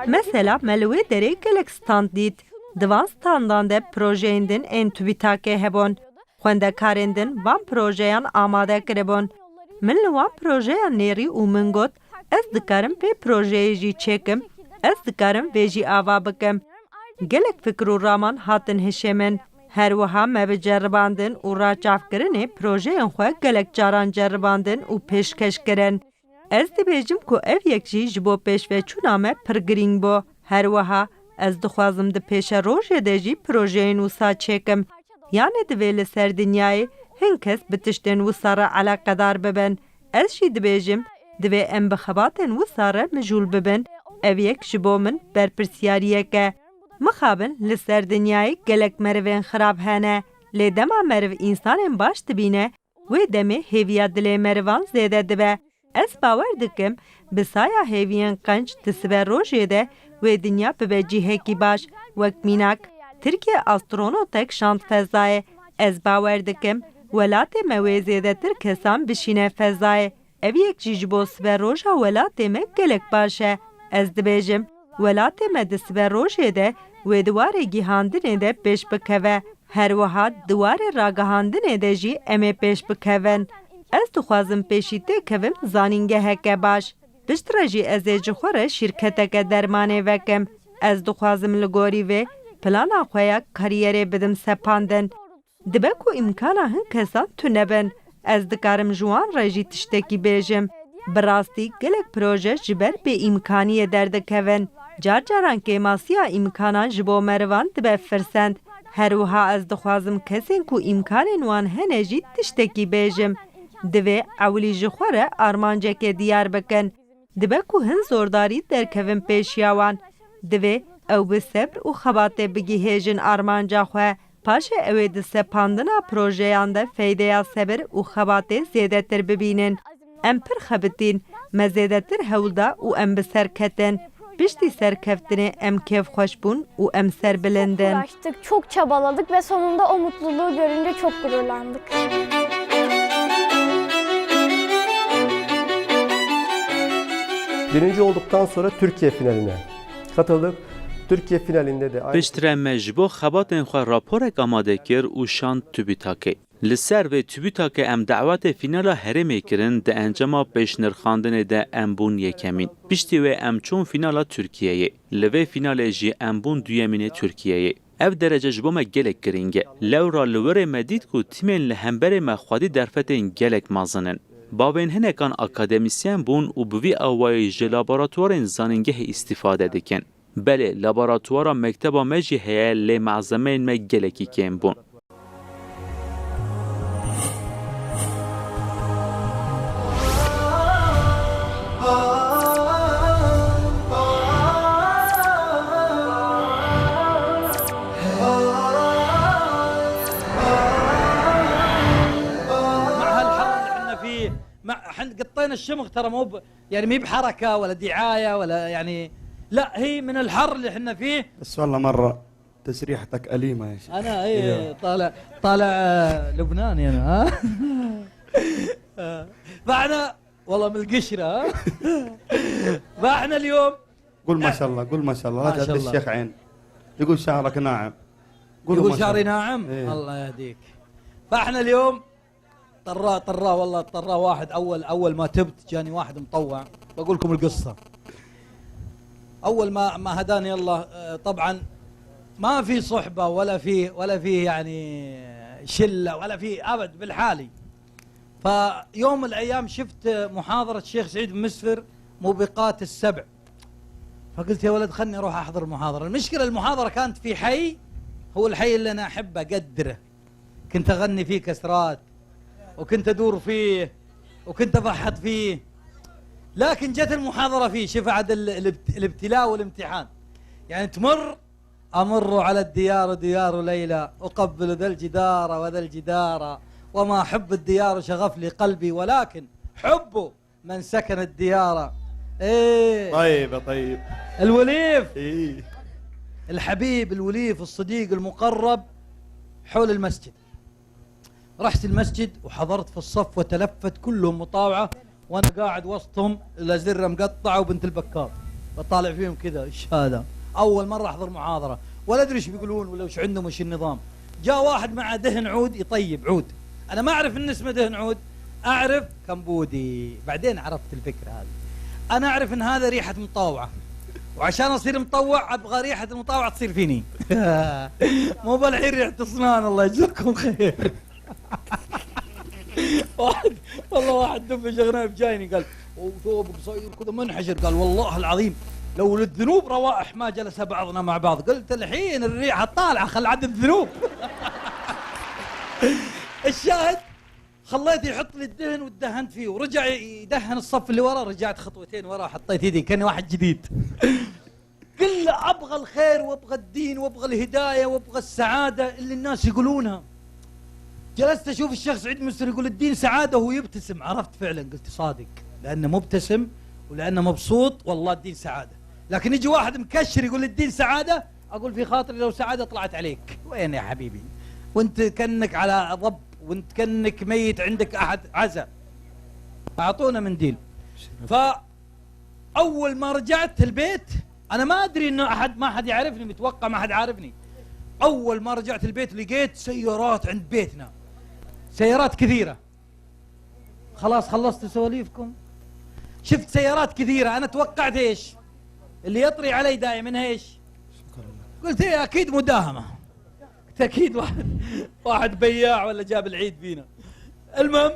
Mesela melwe derê gelek stand dît. Divan standan de projeyên din ên TÜBİTAKê hebûn. Xwendekarên din van projeyan amade kiribûn. Min li wan projeyan nêrî û min got, ez dikarim vê projeyê jî çêkim, ez dikarim vê jî ava bikim. Gelek fikir û raman hatin hişê min. Her wiha me bi ceribandin û raçavkirinê projeyên xwe gelek caran ceribandin û pêşkeş kirin. Ez dibêjim ku ev yek jî ji bo pêşveçûna me pir girîng bû. Her wiha ez dixwazim di pêşa rojê de jî projeyên wisa çêkim. Yani divê li ser dinyayê hin kes bi tiştên wisa re eleqedar bibin. Ez jî dibêjim divê em bi xebatên wisa re mijûl bibin. Ev yek ji bo min berpirsyariyek e. Mixabin li ser dinyayê gelek merivên xirab hene. Lê dema meriv însanên baş dibîne, wê demê hêviya dilê merivan zêde dibe. Ez bawer dikim bi saya hêviyên qenc di siber rojê de wê dinya bibe cîhekî baş, wek mînak. Tirkiye astronotek şand fezayê. Ez bawer dikim welatê me wê zêdetir kesan bişîne fezayê. Ev yek jî ji bo siber roja welatê me gelek baş e. Ez dibêjim welatê me di siber rojê de wê diwarê gîhandinê de pêş bikeve. Her wiha diwarê ragihandinê de jî em ê pêş bikevin. Ez dixwazim pêşî tê kevim zanîngeheke baş. Piştre jî ez ê ji xwe re şîrketeke dermanê vekim. Ez dixwazim li gorî vê plana xwe ya kariyerê bidim sepandin. Dibe ku îmkana hin kesan tunebin. Ez dikarim ji wan re jî tiştekî bêjim. Bi rastî gelek proje ji ber bêîmkaniyê derdikevin. Car caran kêmasiya îmkanan ji bo merivan dibe firsend. Her wiha ez dixwazim kesên ku îmkanên wan hene jî tiştekî bêjim. Divê ewlî ji xwe re armancekê diyar bikin. Dibe ku hin zordarî derkevin pêşiya wan. Divê ew bi sebr û xebatê bigihêjin armanca xwe. Paşê ew ê di sepandina projeyan de feydeya sebir û xebatê zêdetir bibînin. Em pir xebitîn, me zêdetir hewlda û em bi ser ketin. Piştî serkeftinê em kêfxweş bûn û em serbilindin. Uğraştık, çok çabaladık ve sonunda o mutluluğu görünce çok gururlandık. Birinci olduktan sonra Türkiye finaline katıldık. Türkiye finalinde de Piştre me ji bo xebatên xwe raporek amade kir û şand TÜBİTAKê. Li ser vê TÜBİTAKê em dewetê fînala herêmê kirin di encama pêşnirxandinê de em bûn yekemîn. Piştî wê em çûn fînala Tirkiyeyê. Li vê fînalê jî em bûn duyemînê Tirkiyeyê. Ev derece ji bo me gelek girîng e. Lewra li wirê me dît ku tîmên li hemberê me xwedî derfetên gelek mezin in. Bavên hinekan akademisyen bûn û bi vî awayî ji laboratuwarên zanîngehê îstîfade dikin. Belê, laboratwara mekteba me jî heye lê mezemeyên me gelekî kêm bûn. قطينا الشمغ ترى مو يعني ما هي بحركه ولا دعايه ولا يعني لا هي من الحر اللي احنا فيه. بس والله مره تسريحتك أليمة يا شيخ. انا طالع لبناني انا ها. فاحنا والله من القشره ها. فاحنا اليوم قول ما شاء الله قول ما شاء الله لا تهد الشيخ عين يقول شعرك ناعم يقول شعري ناعم. إيه. الله يهديك. فاحنا اليوم طراه والله طراه واحد اول ما تبت جاني واحد مطوع بقول لكم القصه. اول ما هداني الله طبعا ما في صحبه ولا في يعني شله ولا في ابد بالحالي. فيوم من الايام شفت محاضره الشيخ سعيد بن مسفر موبقات السبع. فقلت يا ولد خلني اروح احضر المحاضره. المشكله المحاضره كانت في حي هو الحي اللي انا احبه اقدره. كنت اغني فيه كسرات وكنت ادور فيه وكنت افحط فيه. لكن جت المحاضره فيه شوف عاد الابتلاء والامتحان. يعني امر على الديار ديار ليلى اقبل ذا الجدار وذا الجدار وما حب الديار شغف لي قلبي ولكن حبه من سكن الديار. ايه طيب الوليف. ايه الحبيب الوليف الصديق المقرب حول المسجد. رحت المسجد وحضرت في الصف وتلفت كلهم مطاوعه وانا قاعد وسطهم الازره مقطعه وبنت البكار. بطالع فيهم كذا ايش هذا؟ اول مره احضر محاضره ولا ادري ايش بيقولون ولا ايش عندهم ايش النظام. جاء واحد معه دهن عود يطيب عود، انا ما اعرف ان اسمه دهن عود، اعرف كمبودي، بعدين عرفت الفكره هذه. انا اعرف ان هذا ريحه مطاوعه، وعشان اصير مطوع ابغى ريحه المطاوعه تصير فيني. مو بالحين ريحه اسنان الله يجزاكم خير. واحد دب جغنايف جايني قال وثوبك صاير كذا منحشر، قال والله العظيم لو للذنوب روائح ما جلس بعضنا مع بعض. قلت الحين الريحه طالعه خل عد الذنوب. الشاهد خليته يحط لي الدهن واتدهنت فيه، ورجع يدهن الصف اللي ورا، رجعت خطوتين ورا حطيت يدي كاني واحد جديد. كله ابغى الخير وابغى الدين وابغى الهدايه وابغى السعاده اللي الناس يقولونها. جلست اشوف الشيخ سعيد مستر يقول الدين سعاده وهو يبتسم، عرفت فعلا قلت صادق، لانه مبتسم ولانه مبسوط والله الدين سعاده. لكن يجي واحد مكشر يقول الدين سعاده، اقول في خاطري لو سعاده طلعت عليك، وين يا حبيبي؟ وانت كانك على ضب، وانت كانك ميت عندك احد عزا. اعطونا منديل. فاول ما رجعت البيت انا ما ادري انه ما حد يعرفني، متوقع ما حد عارفني. اول ما رجعت البيت لقيت سيارات عند بيتنا، سيارات كثيره. خلاص خلصتوا سواليفكم؟ شفت سيارات كثيره، انا توقعت ايش؟ اللي يطري علي دائما ايش؟ قلت ايه اكيد مداهمه، قلت اكيد واحد بياع ولا جاب العيد فينا. المهم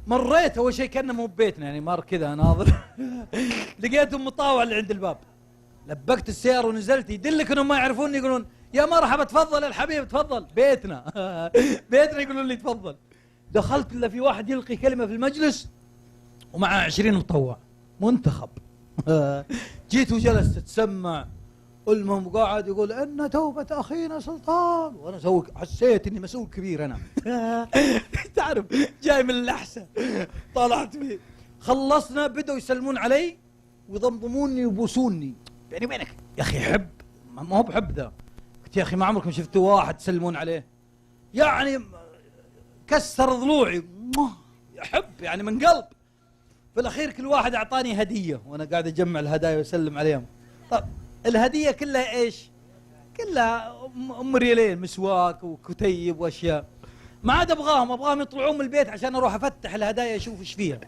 مريت اول شيء كانه مو ببيتنا، يعني مر كذا ناظر. لقيتهم مطاوع اللي عند الباب، لبكت السياره ونزلت. يدلك انهم ما يعرفوني، يقولون يا مرحبا تفضل الحبيب تفضل بيتنا. بيتنا يقولون لي تفضل. دخلت الا في واحد يلقي كلمه في المجلس ومعه 20 مطوع منتخب. جيت وجلست اتسمع. المهم قاعد يقول ان توبه اخينا سلطان، وانا حسيت اني مسؤول كبير انا. تعرف جاي من الاحسن. طلعت فيه خلصنا، بدوا يسلمون علي ويضمضموني ويبوسوني. بيني وبينك يا اخي حب، ما هو بحب ذا. قلت يا اخي ما عمركم شفتوا واحد تسلمون عليه؟ يعني كسر ضلوعي، يحب يعني من قلب. في الاخير كل واحد اعطاني هديه وانا قاعد اجمع الهدايا واسلم عليهم. طب الهديه كلها ايش؟ كلها ام ريالين، مسواك وكتيب واشياء. ما عاد ابغاهم يطلعون من البيت عشان اروح افتح الهدايا اشوف ايش فيها.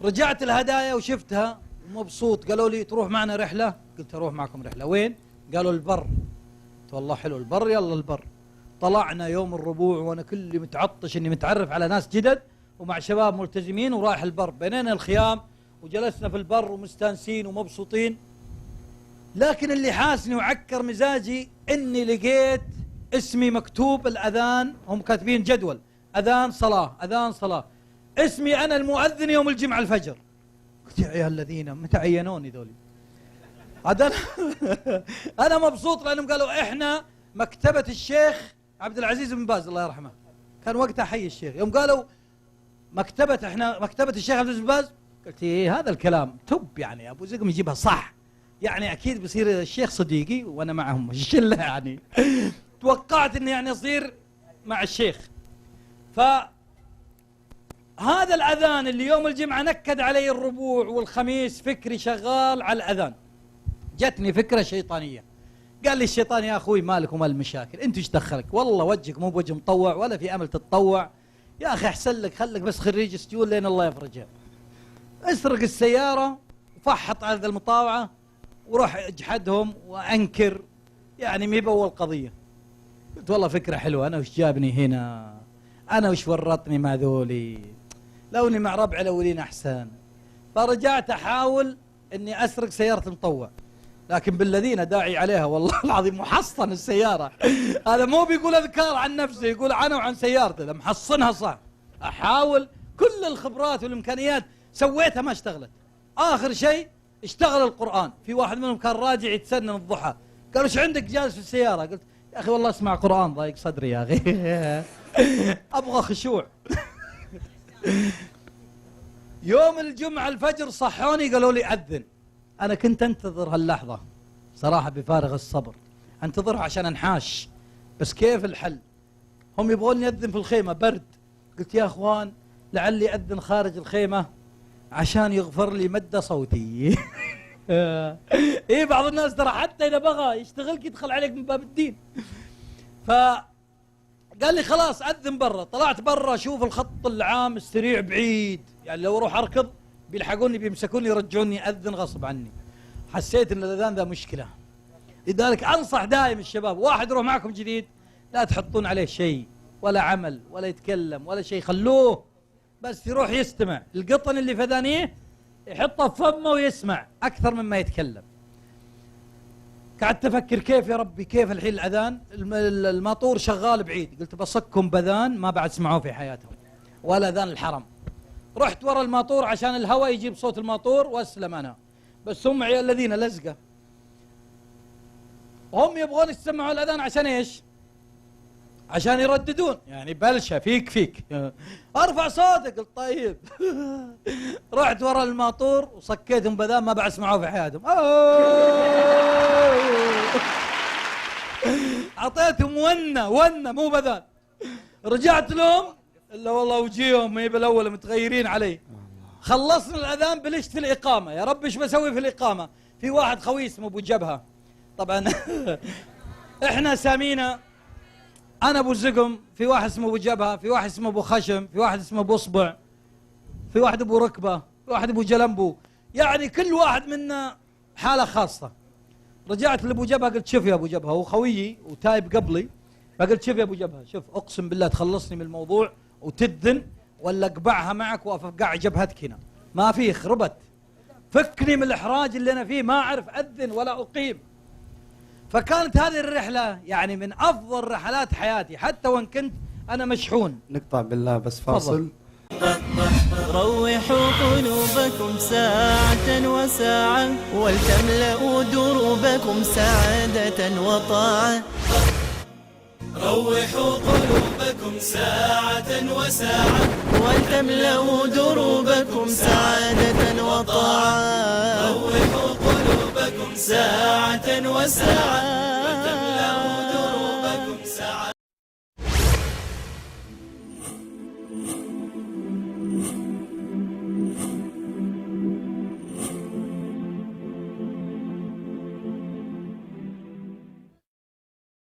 رجعت الهدايا وشفتها مبسوط. قالوا لي تروح معنا رحله؟ قلت اروح معكم رحله. وين؟ قالوا البر. قلت والله حلو البر، يلا البر. طلعنا يوم الربوع وانا كلي متعطش اني متعرف على ناس جدد ومع شباب ملتزمين ورايح البر. بنينا الخيام وجلسنا في البر ومستانسين ومبسوطين. لكن اللي حاسني وعكر مزاجي اني لقيت اسمي مكتوب الاذان، هم كاتبين جدول اذان صلاه اذان صلاه، اسمي انا المؤذن يوم الجمعه الفجر. قلت يا عيال الذين متى عينوني ذولي؟ عاد انا مبسوط لانهم قالوا احنا مكتبه الشيخ عبد العزيز بن باز الله يرحمه، كان وقتها حي الشيخ. يوم قالوا احنا مكتبه الشيخ عبد العزيز بن باز، قلت ايه هذا الكلام تب يعني ابو زقم يجيبها صح، يعني اكيد بيصير الشيخ صديقي وانا معهم الشله يعني. توقعت اني يعني اصير مع الشيخ. فهذا الاذان اللي يوم الجمعه نكد علي الربوع والخميس فكري شغال على الاذان. جتني فكره شيطانيه. قال لي الشيطان يا اخوي مالك ومال المشاكل، انت ايش دخلك؟ والله وجهك مو بوجه مطوع ولا في امل تتطوع. يا اخي احسن لك خلك بس خريج سجون لين الله يفرجها. اسرق السياره وفحط على المطاوعه وروح اجحدهم وانكر، يعني مي باول قضيه. قلت والله فكره حلوه، انا وش جابني هنا؟ انا وش ورطني مع ذولي؟ لو اني مع ربعي الاولين احسن. فرجعت احاول اني اسرق سياره المطوع، لكن بالذين داعي عليها والله العظيم محصن السياره. هذا مو بيقول اذكار عن نفسه، يقول عنه وعن سيارته، محصنها صح. احاول كل الخبرات والامكانيات سويتها ما اشتغلت. اخر شيء اشتغل القران. في واحد منهم كان راجع يتسنن الضحى، قالوا ايش عندك جالس في السياره؟ قلت يا اخي والله اسمع قران ضايق صدري يا اخي. ابغى خشوع. يوم الجمعه الفجر صحوني قالوا لي اذن. انا كنت انتظر هاللحظه صراحه بفارغ الصبر، انتظرها عشان انحاش. بس كيف الحل؟ هم يبغون يأذن في الخيمه برد. قلت يا اخوان لعلي اذن خارج الخيمه عشان يغفر لي مد صوتي. ايه بعض الناس ترى حتى اذا بغى يشتغلك يدخل عليك من باب الدين. ف قال لي خلاص اذن برا. طلعت برا اشوف الخط العام السريع بعيد، يعني لو اروح اركض بيلحقوني بيمسكوني يرجعوني اذن غصب عني. حسيت ان الاذان ذا مشكله. لذلك انصح دائم الشباب، واحد يروح معكم جديد لا تحطون عليه شيء ولا عمل ولا يتكلم ولا شيء، خلوه بس يروح يستمع. القطن اللي في اذانيه يحطه في فمه ويسمع اكثر مما يتكلم. قعدت افكر كيف يا ربي، كيف الحين الاذان الماطور شغال بعيد، قلت بصكهم باذان ما بعد سمعوه في حياتهم ولا اذان الحرم. رحت ورا الماطور عشان الهواء يجيب صوت الماطور واسلم انا، بس هم عيال الذين لزقه هم يبغون يسمعوا الاذان عشان ايش؟ عشان يرددون، يعني بلشه فيك ارفع صوتك. قلت طيب. رحت ورا الماطور وصكيتهم باذان ما بعد سمعوه في حياتهم. اعطيتهم ونه مو باذان. رجعت لهم الا والله وجيهم ما بالاول متغيرين علي. خلصنا الاذان بلشت في الاقامه، يا رب ايش بسوي في الاقامه؟ في واحد خوي اسمه ابو جبهه، طبعا احنا سامينا، انا ابو زقم، في واحد اسمه ابو جبهه، في واحد اسمه ابو خشم، في واحد اسمه ابو اصبع، في واحد ابو ركبه، في واحد ابو جلمبو، يعني كل واحد منا حاله خاصه. رجعت لابو جبهه قلت شوف يا ابو جبهه، هو خويي وتايب قبلي، فقلت شوف يا ابو جبهه، شوف اقسم بالله تخلصني من الموضوع وتدن ولا اقبعها معك وافقع جبهتك هنا، ما في خربت، فكني من الاحراج اللي انا فيه، ما اعرف اذن ولا اقيم. فكانت هذه الرحله يعني من افضل رحلات حياتي، حتى وان كنت انا مشحون. نقطع بالله بس فاصل. روحوا قلوبكم ساعة وساعة ولتملأوا دروبكم سعادة وطاعة. روحوا قلوبكم ساعة وساعة ولتملأوا دروبكم سعادة وطاعة. روحوا قلوبكم ساعة وساعة